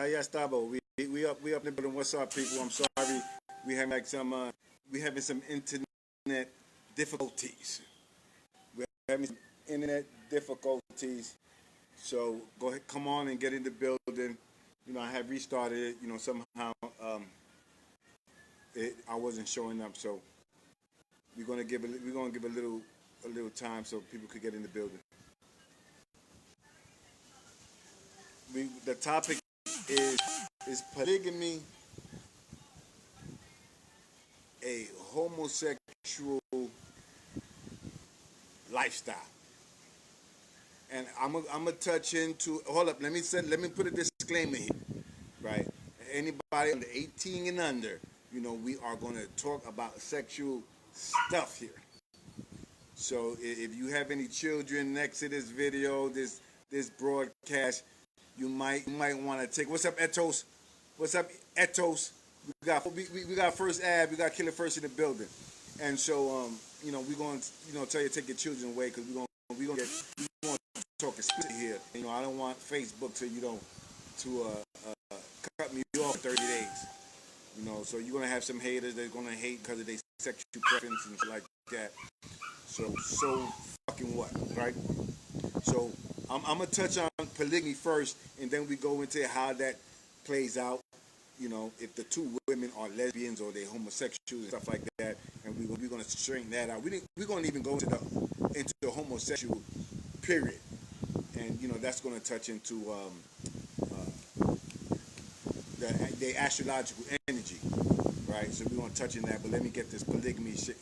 ya estaba. We up in the building. What's up, people? I'm sorry. We having like some we having some internet difficulties. We're having some internet difficulties. So go ahead, come on and get in the building. You know, I have restarted it. You know, somehow I wasn't showing up. So we're gonna give a little time so people could get in the building. The topic is polygamy a homosexual lifestyle? And I'm gonna touch into. Hold up, let me put a disclaimer here, right? Anybody under 18 and under, you know, we are gonna talk about sexual stuff here. So if you have any children next to this video, this broadcast, you might want to take. What's up, Etos? What's up, Etos? We got first ad. We got Killer First in the building, and so you know, we're going to tell you to take your children away because we gonna talk explicit here. You know, I don't want Facebook to cut me off 30 days. You know, so you're gonna have some haters that's gonna hate because of their sexual preference and shit like that. So fucking what, right? So I'm gonna touch on polygamy first, and then we go into how that plays out. You know, if the two women are lesbians or they're homosexuals and stuff like that, and we're gonna straighten that out. We're gonna even go into the homosexual period, and you know that's gonna touch into the astrological energy, right? So we're gonna touch on that. But let me get this polygamy shit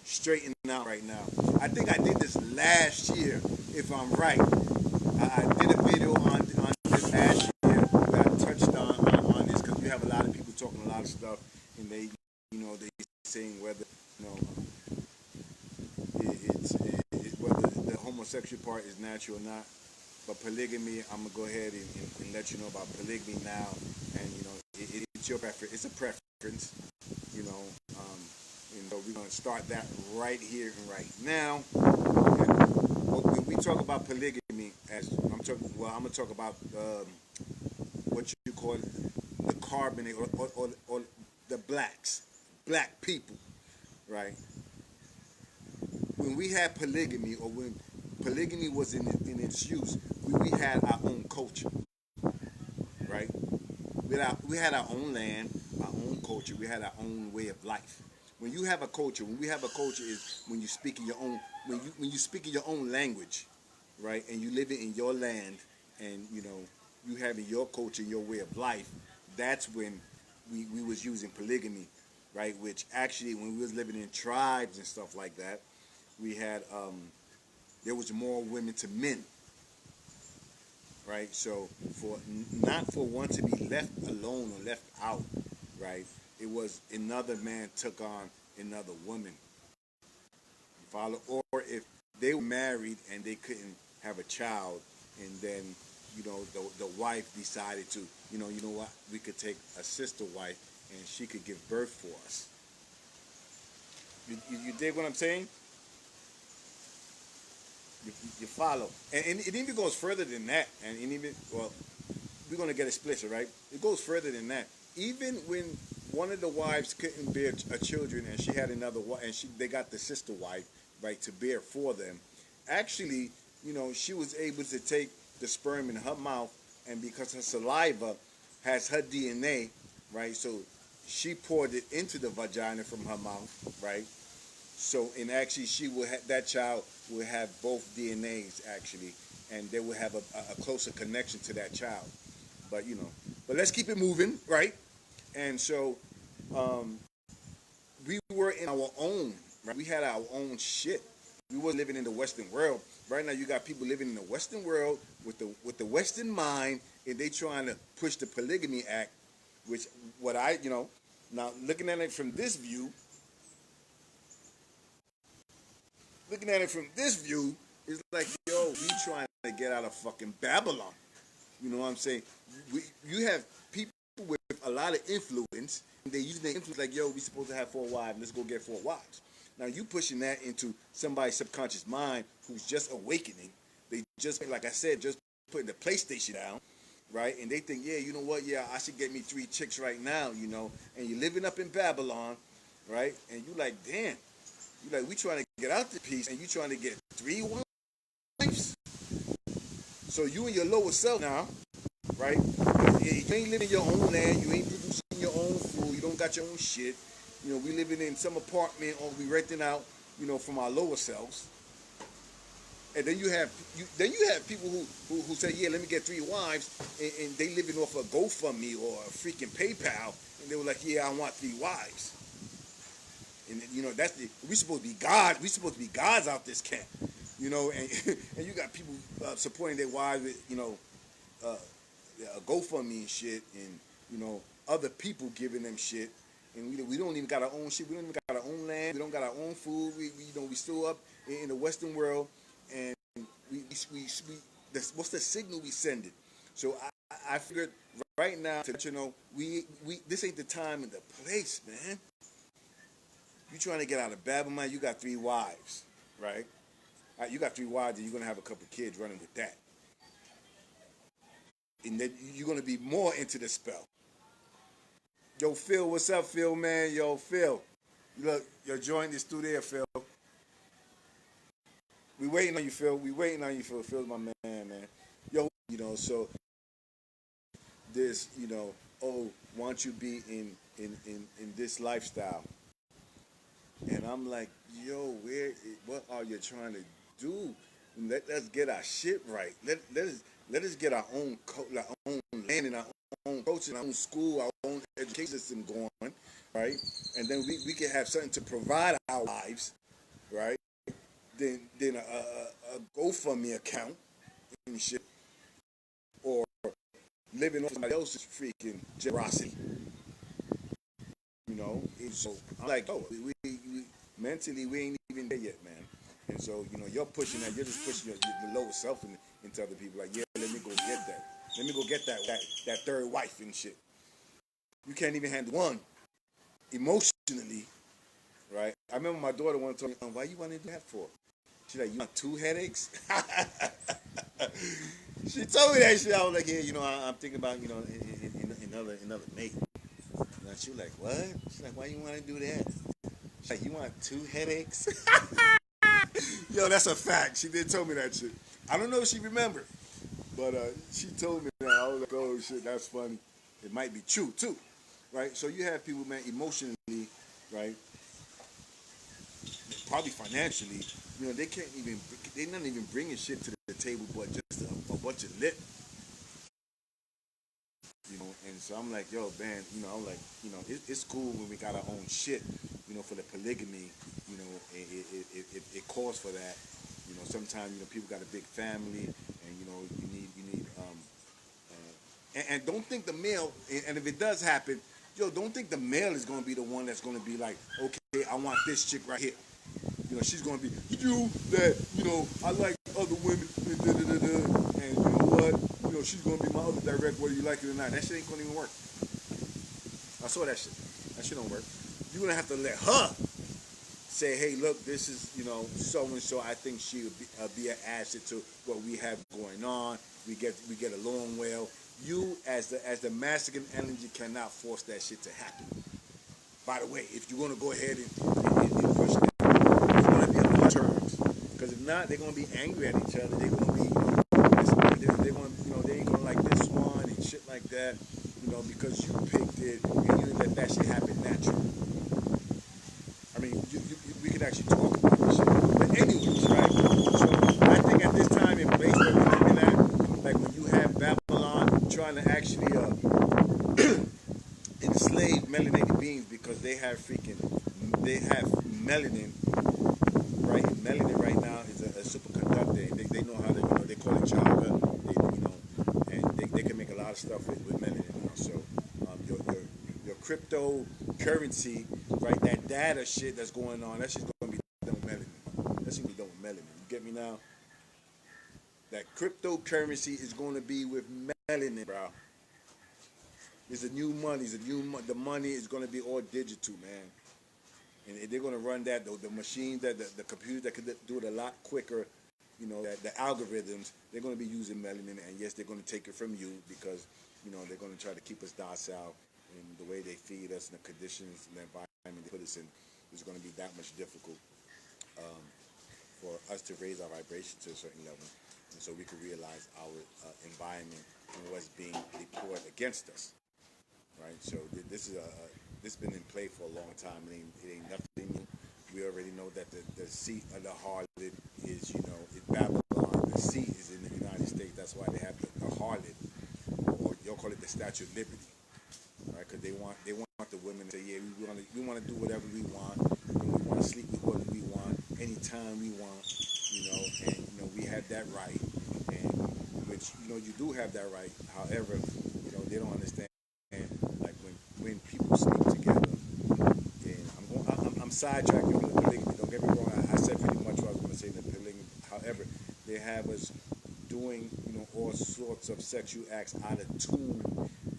straightened out right now. I think I did this last year, if I'm right. I did a video on this last year where I touched on this because we have a lot of people talking a lot of stuff, and they saying whether whether the homosexual part is natural or not. But polygamy, I'm gonna go ahead and let you know about polygamy now, and you know it's your preference. It's a preference, you know. And so we're gonna start that right here and right now. When we talk about polygamy, I'm gonna talk about what you call the carbonate or the black people, right? When we had polygamy, or when polygamy was in its use, we had our own culture, right? We had our own land, our own culture. We had our own way of life. When you have a culture, when we have a culture, is when you speak in your own when you speak in your own language, right? And you live it in your land, and you know you have in your culture, your way of life. That's when we was using polygamy, right? Which actually, when we was living in tribes and stuff like that, we had there was more women to men, right? So not for one to be left alone or left out, right? It was another man took on another woman. Follow? Or if they were married and they couldn't have a child, and then the wife decided to, you know what, we could take a sister wife and she could give birth for us. You dig what I'm saying? You follow, and it even goes further than that, and even, well, we're gonna get explicit, right? It goes further than that. Even when one of the wives couldn't bear children, and she had another wife, and they got the sister wife, right, to bear for them. Actually, she was able to take the sperm in her mouth, and because her saliva has her DNA, right, so she poured it into the vagina from her mouth, right. So, and actually, that child will have both DNAs actually, and they will have a closer connection to that child. But but let's keep it moving, right? And so, we were in our own, right? We had our own shit. We were living in the Western world. Right now, you got people living in the Western world with the Western mind, and they trying to push the Polygamy Act, which now looking at it from this view. Looking at it from this view, it's like, yo, we trying to get out of fucking Babylon. You know what I'm saying? You have people with a lot of influence, and they use their influence like, yo, we supposed to have 4 wives, let's go get 4 wives. Now, you pushing that into somebody's subconscious mind who's just awakening. They just, like I said, just putting the PlayStation down, right? And they think, yeah, you know what? Yeah, I should get me 3 chicks right now, you know. And you're living up in Babylon, right? And you like, damn. You like, we trying to get out the piece, and you trying to get 3 wives. So you and your lower self now, right? You ain't living your own land. You ain't producing your own food. You don't got your own shit. You know, we living in some apartment or we renting out, you know, from our lower selves. And then you have people who say, yeah, let me get 3 wives, and they living off a GoFundMe or a freaking PayPal, and they were like, yeah, I want 3 wives. And you know, we supposed to be God. We supposed to be gods out this camp, you know. And and you got people supporting their wives with, you know, GoFundMe and shit, and you know, other people giving them shit. And we don't even got our own shit. We don't even got our own land. We don't got our own food. We still up in the Western world, and we what's the signal we sending? So I figured right now to let you know we this ain't the time and the place, man. You trying to get out of Babylon? You got 3 wives, right? You got 3 wives, and you're gonna have a couple of kids running with that, and then you're gonna be more into the spell. Yo, Phil, what's up, Phil, man? Yo, Phil, look, your joint is through there, Phil. We waiting on you, Phil. We waiting on you, Phil. Phil's my man, man. Yo, you know, so this, you know, oh, want you be in this lifestyle, and I'm like, yo, what are you trying to do? Let us get our shit right. Let us get our own land and our own coaching, our own school, our own education system going, right? And then we can have something to provide our lives, right? Then a GoFundMe account and shit, or living on somebody else's freaking generosity, you know. And so I'm like, oh, we mentally we ain't even there yet, man. And so you know, you're pushing that. You're just pushing your lower self into other people. Like, yeah, let me go get that. Let me go get that 3rd wife and shit. You can't even handle one emotionally, right? I remember my daughter once told me, why you want to do that for? She's like, you want 2 headaches? She told me that shit. I was like, yeah, you know, I'm thinking about, you know, another mate. And she was like, what? She's like, why you want to do that? She's like, you want 2 headaches? Yo, that's a fact. She did tell me that shit. I don't know if she remembered, but she told me that. I was like, oh shit, that's funny. It might be true too, right? So you have people, man, emotionally, right? Probably financially, you know, they're not even bringing shit to the table, but just a bunch of lip, you know. And so I'm like, yo, man, you know, I'm like, you know, it's cool when we got our own shit, you know, for the polygamy, you know, it calls for that. You know, sometimes, you know, people got a big family, and you know, you need and don't think the male, and if it does happen, yo, don't think the male is gonna be the one that's gonna be like, okay, I want this chick right here. You know, she's gonna be you that, you know, I like other women, and you know what? You know, she's gonna be my other direct, whether you like it or not. That shit ain't gonna even work. I saw that shit. That shit don't work. You're gonna have to let her say, hey, look, this is, you know, so and so. I think she would be an asset to what we have going on. We get along well. You, as the masculine energy, cannot force that shit to happen. By the way, if you're gonna go ahead and push it, it's gonna be on your terms. Because if not, they're gonna be angry at each other. They're gonna be, they're gonna, you know, they ain't gonna like this one and shit like that. You know, because you picked it and you let that shit happen naturally. I mean, we could actually talk about this shit. But anyways, right? So I think at this time and place where we're living at, like when you have Babylon trying to actually enslave melanated beings because they have melanin, right? And melanin right now is a superconductor. They know how to, you know, they call it chaga. You know, and they can make a lot of stuff with melanin now. So your cryptocurrency, right? That data shit that's going on, that's just gonna be done with melanin. That's gonna be done with melanin. You get me now? That cryptocurrency is gonna be with melanin, bro. It's a new money. The money is gonna be all digital, man. And they're gonna run that, the machines, the computers that can do it a lot quicker that the algorithms, they're going to be using melanin, and yes, they're going to take it from you because, they're going to try to keep us docile, and the way they feed us and the conditions and the environment they put us in is going to be that much difficult for us to raise our vibration to a certain level, and so we can realize our environment and what's being deployed against us, right? So this is this been in play for a long time. It ain't nothing new. We already know that the seat of the harlot is, is Babylon. The seat is in the United States. That's why they have the harlot, or you'll call it the Statue of Liberty, right? Because they want the women to say, yeah, we want to do whatever we want. We want to sleep with whoever we want, anytime we want, and we have that right, and which you do have that right. However, they don't understand, like when people sleep together. And I'm sidetracking with the polygamy. Don't get me wrong. I said pretty much what I was going to say in the polygamy. However, they have us doing all sorts of sexual acts out of tune.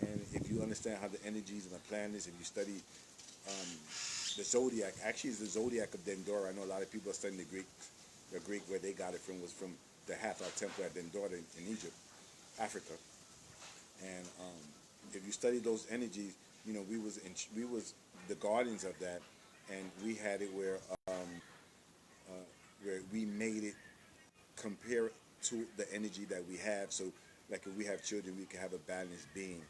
And if you understand how the energies and the planets, if you study the zodiac, actually it's the zodiac of Dendora. I know a lot of people are studying the Greek where they got it from was from the Hathor temple at Dendora in Egypt, Africa. And if you study those energies, we was the guardians of that, and we had it where we made it compare to the energy that we have. So, like if we have children, we can have a balanced being.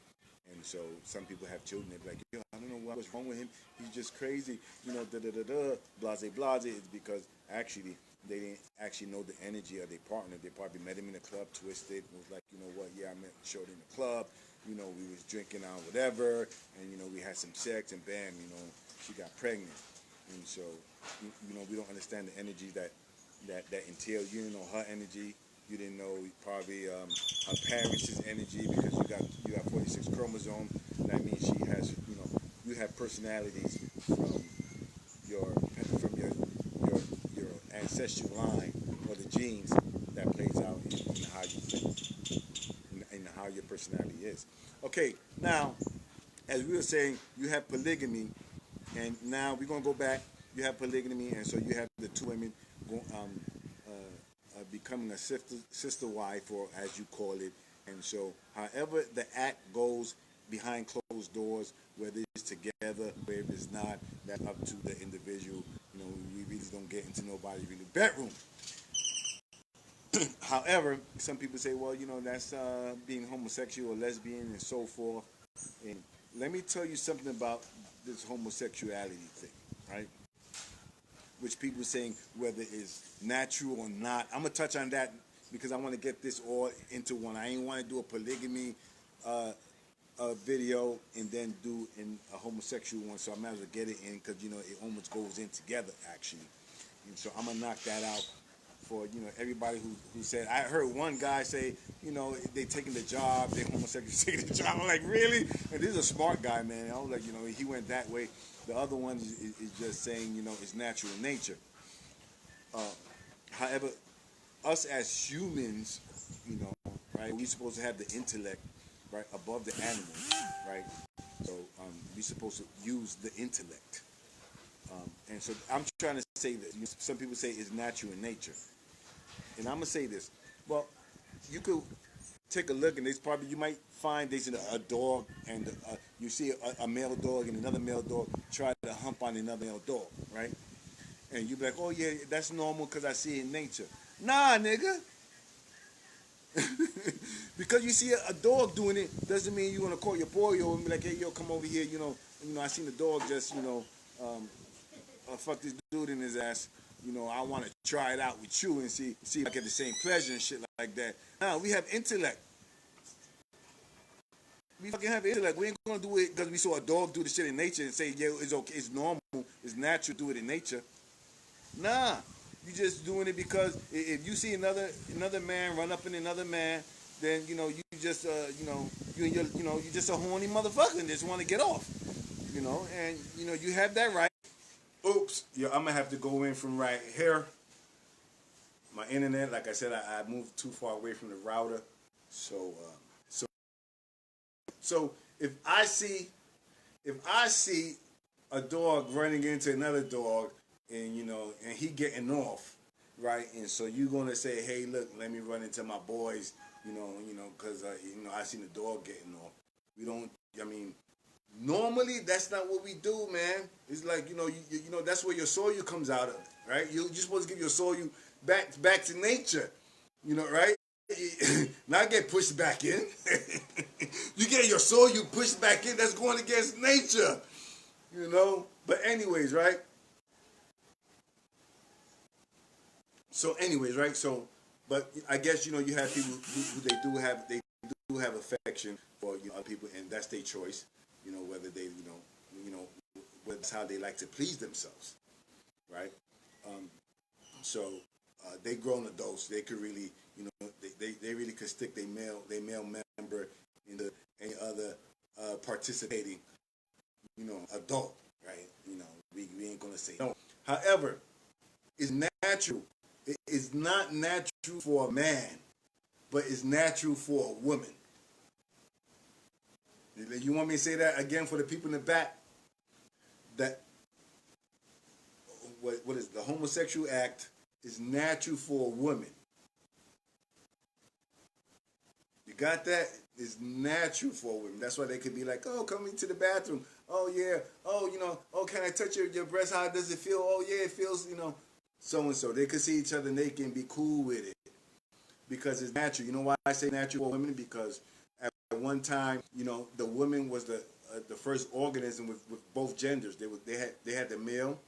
And so some people have children, they're like, yo, I don't know what's wrong with him. He's just crazy, blase, blase. It's because actually they didn't actually know the energy of their partner. They probably met him in a club, twisted, and was like, you know what, yeah, I met showed in the club. We was drinking on whatever, and we had some sex, and bam, she got pregnant. And so, we don't understand the energy that entail. You didn't know her energy. You didn't know probably her parents' energy because you got 46 chromosomes. That means she has, you have personalities from your ancestral line or the genes that plays out in how you think and how your personality is. Okay, now as we were saying, you have polygamy, and now we're gonna go back. You have polygamy, and so you have the two women becoming a sister wife, or as you call it. And so, however the act goes behind closed doors, whether it's together, whether it's not, that's up to the individual. We really don't get into nobody's really bedroom. However, some people say, well, that's being homosexual or lesbian and so forth. And let me tell you something about this homosexuality thing, right? Which people saying whether it's natural or not. I'm gonna touch on that because I want to get this all into one. I ain't want to do a polygamy video and then do in a homosexual one, so I might as well get it in because it almost goes in together actually. And so I'm gonna knock that out for everybody who said. I heard one guy say they taking the job, they homosexuals taking the job. I'm like, really? And this is a smart guy, man. I was like, he went that way. The other one is just saying it's natural nature. However, us as humans, right, we're supposed to have the intellect, right, above the animals, right? So we're supposed to use the intellect. And so I'm trying to say this. Some people say it's natural in nature. And I'm going to say this. Well, you could take a look, and you might find there's a dog, and you see a male dog and another male dog try to hump on another male dog, right? And you be like, oh, yeah, that's normal because I see it in nature. Nah, nigga. Because you see a dog doing it doesn't mean you're going to call your boy over and be like, hey, yo, come over here, I seen the dog just, fuck this dude in his ass. I want to try it out with you and see if I get the same pleasure and shit like that. Now, we have intellect. We fucking have intellect. We ain't gonna do it because we saw a dog do the shit in nature and say, yeah, it's okay, it's normal, it's natural to do it in nature. Nah, you just doing it because if you see another man run up in another man, then you just you just a horny motherfucker and just want to get off, and you have that right. Oops, yeah, I'm gonna have to go in from right here. My internet, like I said, I moved too far away from the router, so if I see a dog running into another dog, and and he getting off, right? And so you're gonna say, hey, look, let me run into my boys, because I seen the dog getting off. We don't. I mean, normally that's not what we do, man. It's like that's where your soul comes out of, right? You're supposed to give your soul back to nature, right? Not get pushed back in. You get your soul pushed back in. That's going against nature, But anyways, right? So anyways, right? So, but I guess you have people who they do have affection for other people, and that's their choice. Whether they you know what's how they like to please themselves, right? Um, so they grown adults. They could really they really could stick their male member into any other participating adult, right? We ain't gonna say no. However, it's natural. It is not natural for a man, but it's natural for a woman. You want me to say that again for the people in the back? That what is the homosexual act is natural for a woman. You got that? It's natural for women. That's why they could be like, oh, come into the bathroom. Oh, yeah. Oh, oh, can I touch your breast? How does it feel? Oh, yeah, it feels, so and so. They could see each other naked and be cool with it because it's natural. You know why I say natural for women? Because at one time, the woman was the first organism with both genders. They had the male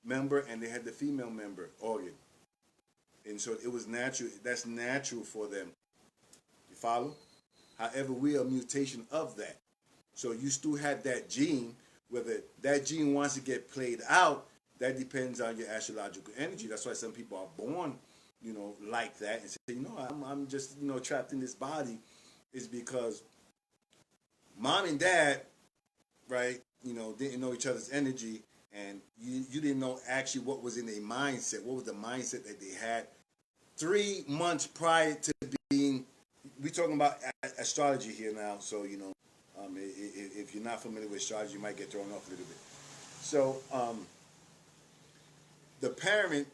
member and they had the female member organ, and so it was natural. That's natural for them. You follow? However, we are a mutation of that. So you still have that gene. Whether that gene wants to get played out, that depends on your astrological energy. That's why some people are born, like that, and say, I'm just, trapped in this body. Is because mom and dad, right, didn't know each other's energy, and you didn't know actually what was in their mindset. What was the mindset that they had 3 months prior to being. We're talking about astrology here now, so if you're not familiar with astrology, you might get thrown off a little bit. So the parent,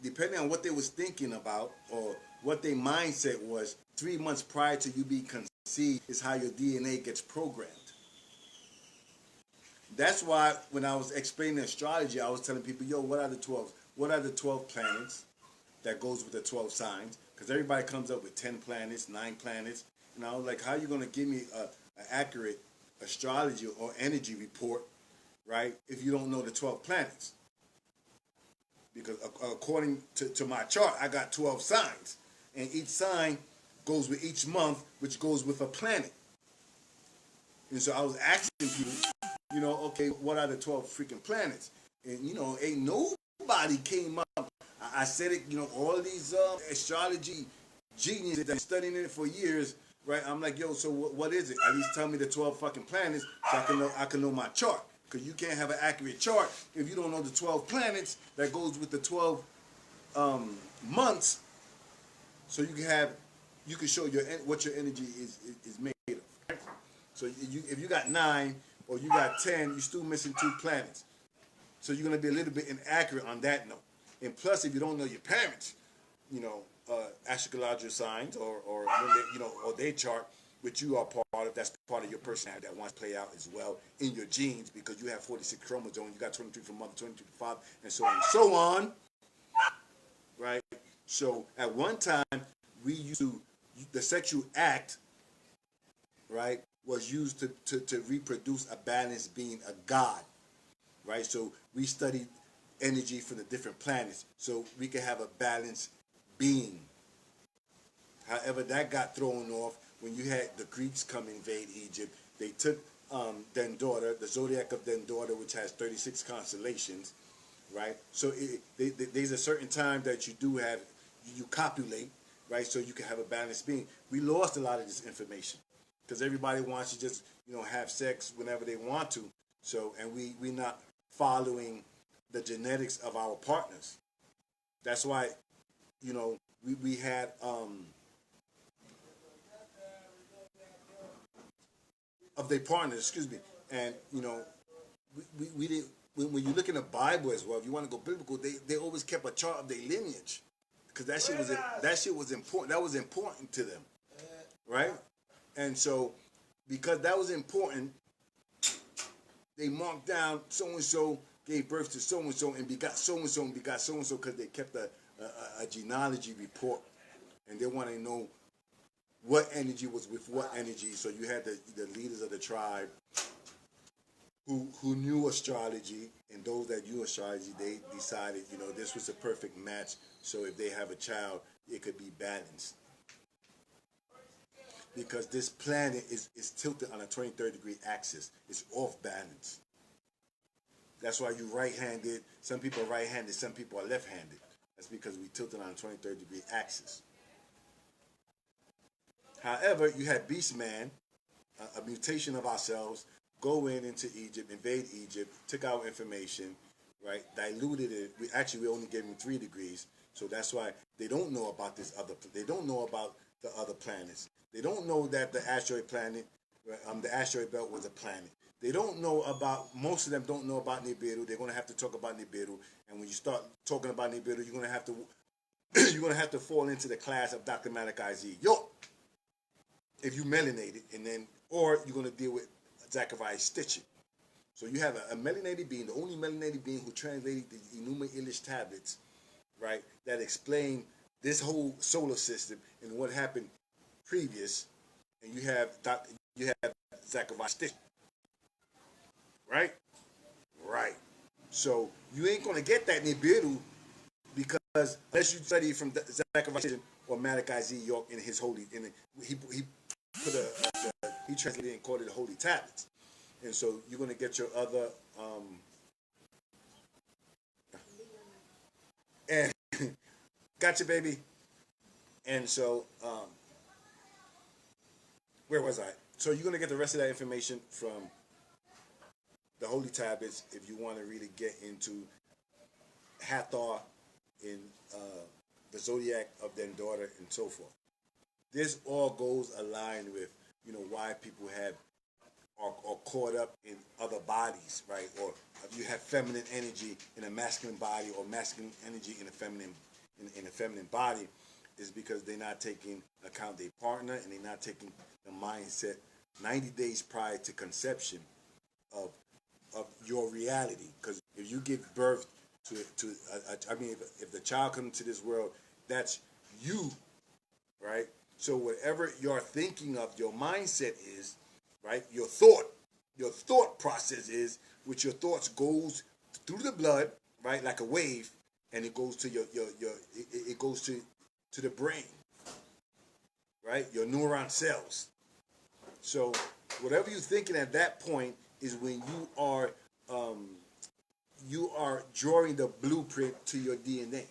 depending on what they was thinking about or what their mindset was, 3 months prior to you being conceived is how your DNA gets programmed. That's why when I was explaining astrology, I was telling people, yo, what are the 12? What are the 12 planets that goes with the 12 signs? Because everybody comes up with 10 planets, 9 planets. And I was like, how are you going to give me an accurate astrology or energy report, right, if you don't know the 12 planets? Because according to my chart, I got 12 signs. And each sign goes with each month, which goes with a planet. And so I was asking people, okay, what are the 12 freaking planets? And, ain't nobody came up. I said it, all of these astrology geniuses that have been studying it for years, right? I'm like, yo, so what is it? At least tell me the 12 fucking planets so I can know my chart. Because you can't have an accurate chart if you don't know the 12 planets that goes with the 12 months. So you can show what your energy is made of. Right? So if you got 9 or you got 10, you're still missing 2 planets. So you're gonna be a little bit inaccurate on that note. And plus, if you don't know your parents, astrological signs or when they, or their chart, which you are part of, that's part of your personality that wants to play out as well in your genes because you have 46 chromosomes, you got 23 from mother, 23 from father, and so on and so on. Right? So at one time, we used to, the sexual act, right, was used to reproduce a balanced being, a god, right? So we studied energy from the different planets so we could have a balanced being. However, that got thrown off when you had the Greeks come invade Egypt. They took Dendora, the zodiac of Dendora, which has 36 constellations, right? So there's a certain time that you copulate, right? So you can have a balanced being. We lost a lot of this information because everybody wants to just, have sex whenever they want to. So, and we're not following the genetics of our partners. That's why, we had of their partners, excuse me, and we didn't when you look in the Bible as well, if you want to go biblical, they always kept a chart of their lineage, because that shit was important. That was important to them, right? And so, because that was important, they marked down so and so gave birth to so and begot so and begot so because they kept a genealogy report, and they want to know what energy was with what energy. So you had the leaders of the tribe who knew astrology, and those that knew astrology, they decided, this was a perfect match. So if they have a child, it could be balanced. Because this planet is tilted on a 23rd degree axis. It's off balance. That's why you're right-handed. Some people are right-handed, some people are left-handed. That's because we tilted on a 23rd degree axis. However, you had Beast Man, a mutation of ourselves, go into Egypt, invade Egypt, took our information, right, diluted it. We only gave them 3 degrees. So that's why they don't know about they don't know about the other planets. They don't know that the asteroid belt was a planet. They don't know about, most of them don't know about Nibiru. They're going to have to talk about Nibiru. And when you start talking about Nibiru, you're going to have to you're going to have to fall into the class of Dr. Malachi Z. If you melanated, or you're going to deal with Zachariah Stitching. So you have a melanated being, the only melanated being who translated the Enuma Elish tablets, right, that explain this whole solar system and what happened previous, and you have Zachariah Stitching. Right? Right. So you ain't going to get that Nibiru, because unless you study from Zachariah or Malachi Z. York in his holy, he put he translated and called it the Holy Tablets, and so you're going to get your other and gotcha, baby. And so where was I? So you're going to get the rest of that information from the Holy Tablets if you want to really get into Hathor in the zodiac of their daughter and so forth. This all goes aligned with why people are caught up in other bodies, right? Or you have feminine energy in a masculine body, or masculine energy in a feminine body, is because they're not taking account their partner, and they're not taking the mindset 90 days prior to conception of your reality. Because if you give birth if the child comes to this world, that's you, right? So whatever you're thinking of, your mindset is, right? Your thought process is, which your thoughts goes through the blood, right, like a wave, and it goes to it goes to the brain, right? Your neuron cells. So whatever you're thinking at that point is when you are drawing the blueprint to your DNA.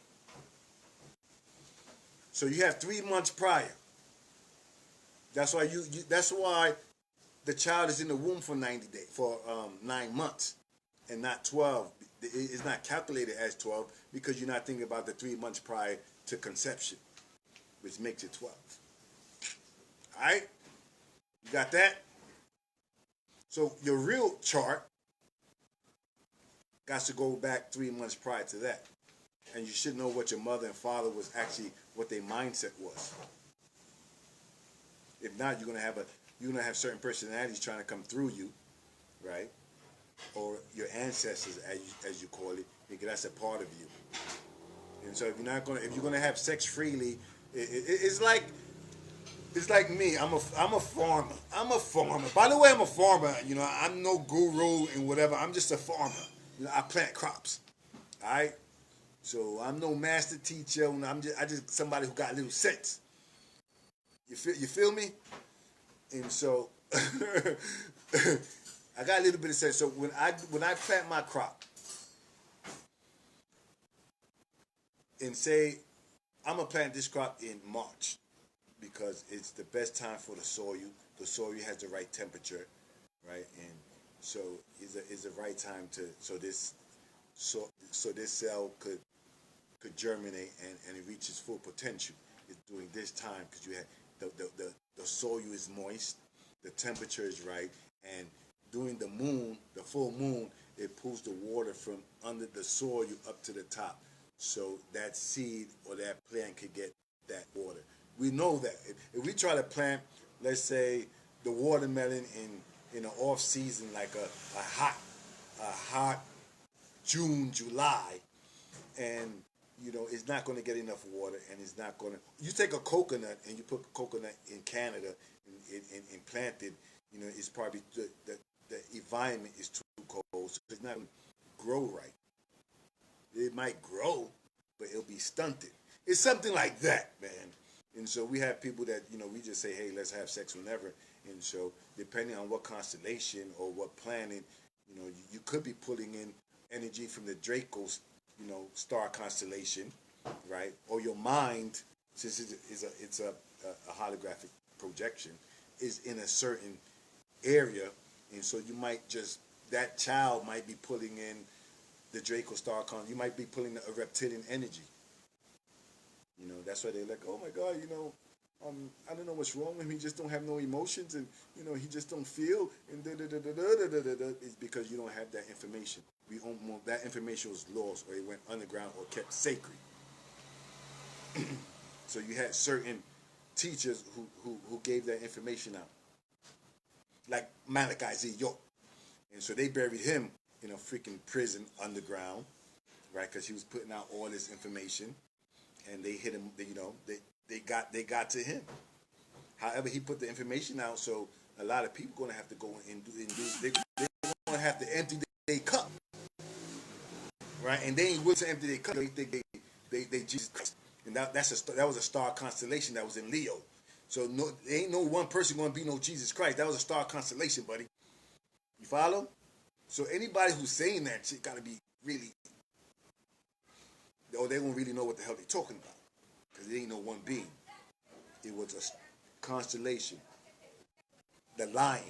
So you have 3 months prior. That's why that's why the child is in the womb for 9 months, and not 12. It's not calculated as 12 because you're not thinking about the 3 months prior to conception, which makes it 12. All right, you got that? So your real chart got to go back 3 months prior to that. And you should know what your mother and father was actually, what their mindset was. If not, you're gonna have certain personalities trying to come through you, right? Or your ancestors, as you call it, because that's a part of you. And so if you're gonna have sex freely, it's like me. I'm a farmer. By the way, I'm a farmer. I'm no guru and whatever. I'm just a farmer. I plant crops. All right. So I'm no master teacher. I just somebody who got a little sense. You feel me? And so I got a little bit of sense. So when I plant my crop and say I'm gonna plant this crop in March because it's the best time for the soil. The soil has the right temperature, right? And so is the right time this cell could germinate and it reaches full potential. It's during this time because you have the soil is moist, the temperature is right, and during the full moon, it pulls the water from under the soil up to the top, so that seed or that plant could get that water. We know that if we try to plant, let's say, the watermelon in an off season, like a hot June, July, and it's not going to get enough water, and it's not going to. You take a coconut and you put coconut in Canada and plant it, it's probably the environment is too cold, so it's not going to grow right. It might grow, but it'll be stunted. It's something like that, man. And so we have people that we just say, hey, let's have sex whenever. And so depending on what constellation or what planet, you could be pulling in energy from the Draco's, star constellation, right? Or your mind, since it's a holographic projection, is in a certain area, and so you might just that child might be pulling in the Draco star con. You might be pulling a reptilian energy. That's why they're like, oh my God, I don't know what's wrong with him. He just don't have no emotions, and he just don't feel, and da da da da da da da da. It's because you don't have that information. That information was lost, or it went underground, or kept sacred. So you had certain teachers who gave that information out, like Malachi Z. York, and so they buried him in a freaking prison underground, right? Because he was putting out all this information, and they hit him. They got to him. However, he put the information out, so a lot of people going to have to go and do. They're going to have to empty their cup, right? And they ain't willing to empty their cup. They Jesus Christ, and that was a star constellation that was in Leo. So there ain't no one person going to be no Jesus Christ. That was a star constellation, buddy. You follow? So anybody who's saying that shit got to be really, or they don't really know what the hell they're talking about, because it ain't no one being. It was a constellation. The lion.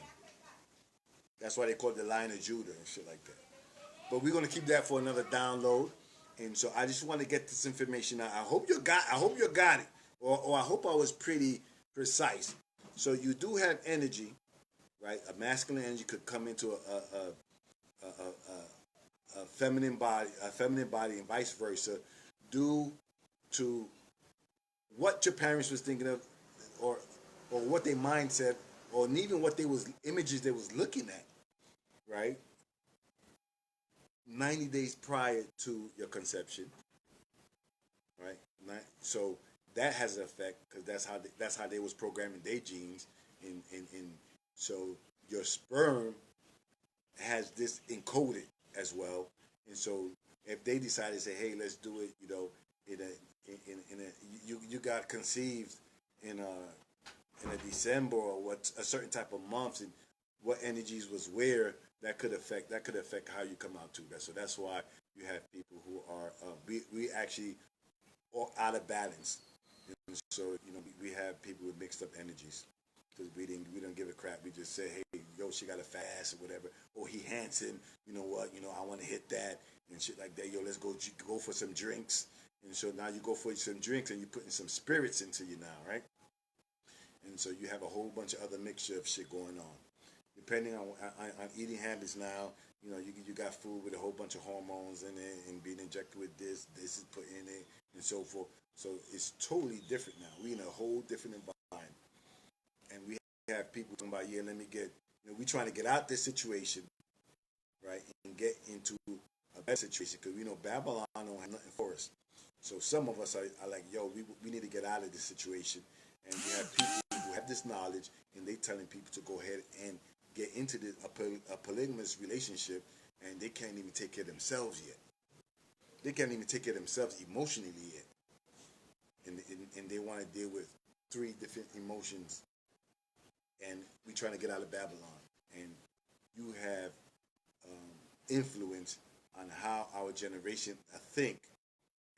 That's why they call it the Lion of Judah and shit like that. But we're gonna keep that for another download. And so I just want to get this information out. I hope you got it, or I hope I was pretty precise. So you do have energy, right? A masculine energy could come into a feminine body, and vice versa, due to what your parents was thinking of, or what their mindset, or even what images they was looking at, right? 90 days prior to your conception, right? So that has an effect, because that's how they was programming their genes, and so your sperm has this encoded as well, and so if they decide to say, hey, let's do it, you got conceived in a December, or a certain type of month, and what energies was where, that could affect how you come out too. So that's why you have people who are we actually are out of balance, and so we have people with mixed up energies, because we don't give a crap. We just say, hey, yo, she got to fast or whatever, or he handsome, what, I want to hit that and shit like that. Yo, let's go for some drinks. And so now you go for some drinks, and you're putting some spirits into you now, right? And so you have a whole bunch of other mixture of shit going on. Depending on eating habits now, you got food with a whole bunch of hormones in it, and being injected with this is put in it, and so forth. So it's totally different now. We in a whole different environment, and we have people talking about, let me get, we trying to get out this situation, right, and get into a better situation, because we know Babylon don't have nothing for us. So some of us are like, yo, we need to get out of this situation, and we have people who have this knowledge, and they telling people to go ahead and get into a polygamous relationship, and they can't even take care of themselves yet. They can't even take care of themselves emotionally yet, and they want to deal with 3 different emotions, and we trying to get out of Babylon, and you have influence on how our generation think,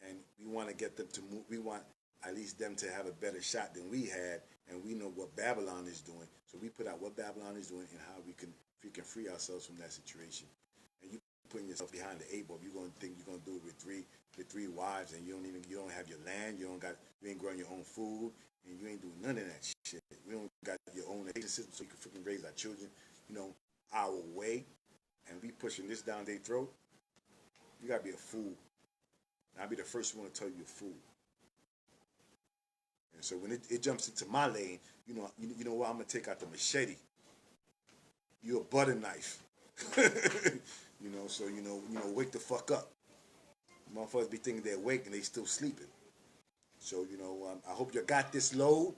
and we want to get them to move. We want at least them to have a better shot than we had, and we know what Babylon is doing. So we put out what Babylon is doing, and how we can free ourselves from that situation. And you putting yourself behind the 8 ball. You're gonna think you're gonna do it with three wives, and you don't have your land. You ain't growing your own food, and you ain't doing none of that shit. We don't got your own education system, so you can freaking raise our children, our way. and we pushing this down their throat, you gotta be a fool. And I'll be the first one to tell you you're a fool. And so when it jumps into my lane, you know what? I'm gonna take out the machete. You're a butter knife. So wake the fuck up. Motherfuckers be thinking they're awake and they still sleeping. So I hope you got this load.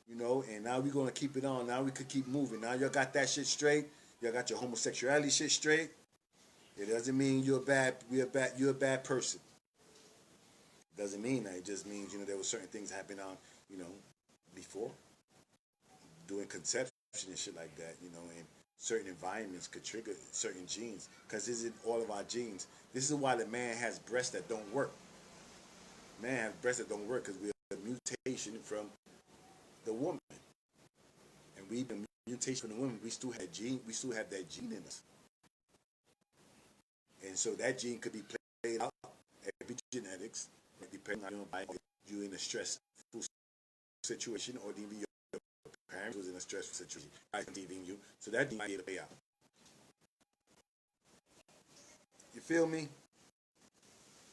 And now we're gonna keep it on. Now we could keep moving. Now y'all got that shit straight. Y'all got your homosexuality shit straight. It doesn't mean you're a bad person. It doesn't mean that. It just means there were certain things happening on before during conception and shit like that. And certain environments could trigger certain genes because this isn't all of our genes. This is why the man has breasts that don't work. Man has breasts that don't work because we're a mutation from the woman, and we the mutation from the woman. We still have gene. We still have that gene in us, and so that gene could be played out epigenetics, depending on you in a stressful situation, or even your parents was in a stressful situation, leaving you. So that gene might be able to play out. You feel me?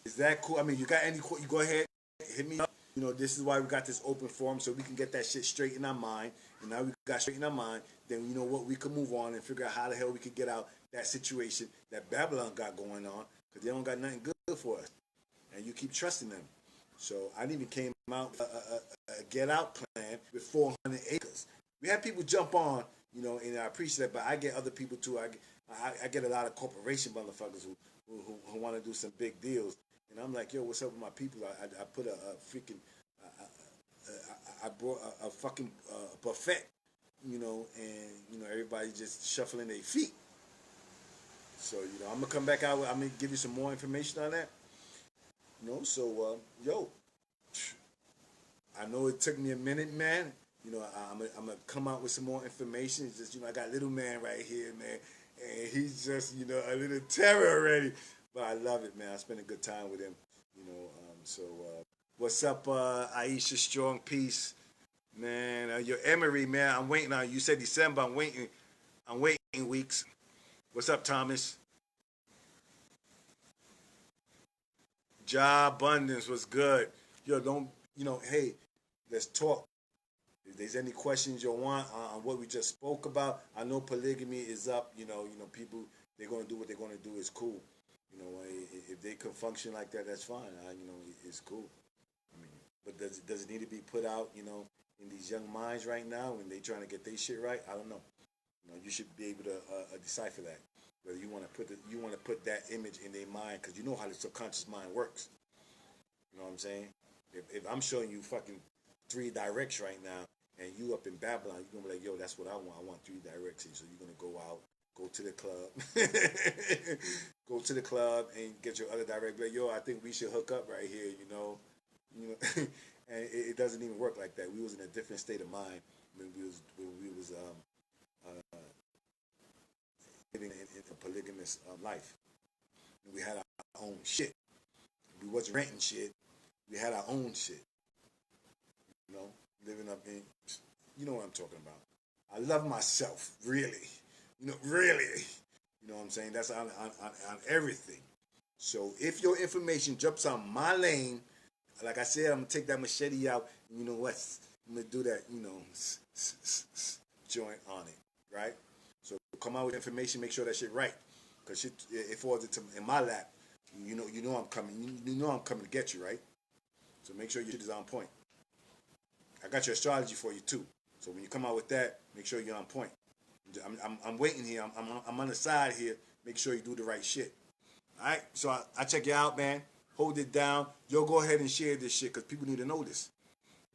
Is that cool? I mean, you got any? You go ahead, hit me up. This is why we got this open forum so we can get that shit straight in our mind. And now we got straight in our mind, then you know what, we can move on and figure out how the hell we could get out that situation that Babylon got going on, because they don't got nothing good for us. And you keep trusting them. So I even came out with a get out plan with 400 acres. We had people jump on, and I appreciate that, but I get other people too. I get a lot of corporation motherfuckers who want to do some big deals. And I'm like, yo, what's up with my people? I put a freaking, I brought a fucking buffet, and everybody just shuffling their feet. So I'm gonna come back out. I'm gonna give you some more information on that. So yo, I know it took me a minute, man. I'm gonna come out with some more information. It's just I got little man right here, man, and he's just a little terror already. But I love it, man. I spent a good time with him, So, what's up, Aisha Strong? Peace, man. Your Emery, man. I'm waiting on you. Said December. I'm waiting weeks. What's up, Thomas? Job abundance was good. Yo, don't hey, let's talk. If there's any questions you want on what we just spoke about, I know polygamy is up. People, they're gonna do what they're gonna do. Is cool. If they can function like that, that's fine. It's cool. I mean, but does it need to be put out, in these young minds right now when they trying to get their shit right? I don't know. You should be able to decipher that. Whether you want to put that image in their mind, because you know how the subconscious mind works. You know what I'm saying? If I'm showing you fucking 3 directs right now, and you up in Babylon, you're gonna be like, yo, that's what I want. I want 3 directions. So you're gonna go out. Go to the club. Go to the club and get your other direct. Like, yo, I think we should hook up right here, and it doesn't even work like that. We was in a different state of mind when we was living in a polygamous life. And we had our own shit. We wasn't renting shit. We had our own shit. Living up in, you know what I'm talking about. I love myself, really. Really. You know what I'm saying? That's on everything. So if your information jumps on my lane, like I said, I'm going to take that machete out. And you know what? I'm going to do that, joint on it, right? So come out with information, make sure that shit right. Because it falls in my lap. You know I'm coming. You know I'm coming to get you, right? So make sure your shit is on point. I got your astrology for you, too. So when you come out with that, make sure you're on point. I'm waiting here. I'm on the side here. Make sure you do the right shit. All right. So I check you out, man. Hold it down. Yo, go ahead and share this shit because people need to know this,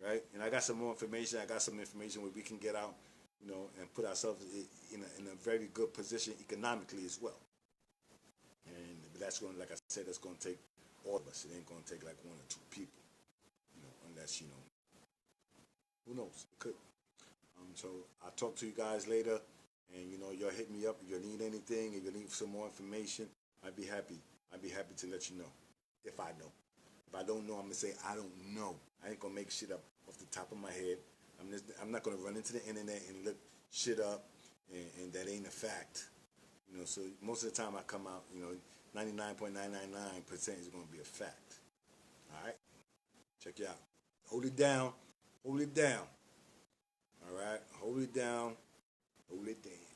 right? And I got some more information. I got some information where we can get out, and put ourselves in a very good position economically as well. And that's going, like I said, that's going to take all of us. It ain't going to take like 1 or 2 people, unless who knows? It could. So I'll talk to you guys later. And y'all hit me up if you need anything, if you need some more information. I'd be happy to let you know if I know. If I don't know, I'm gonna say I don't know. I ain't gonna make shit up off the top of my head. I'm not gonna run into the internet and look shit up, and that ain't a fact. You know, so most of the time I come out, 99.999% is going to be a fact. All right? Check it out. Hold it down. Hold it down. All right? Hold it down. Hold it down.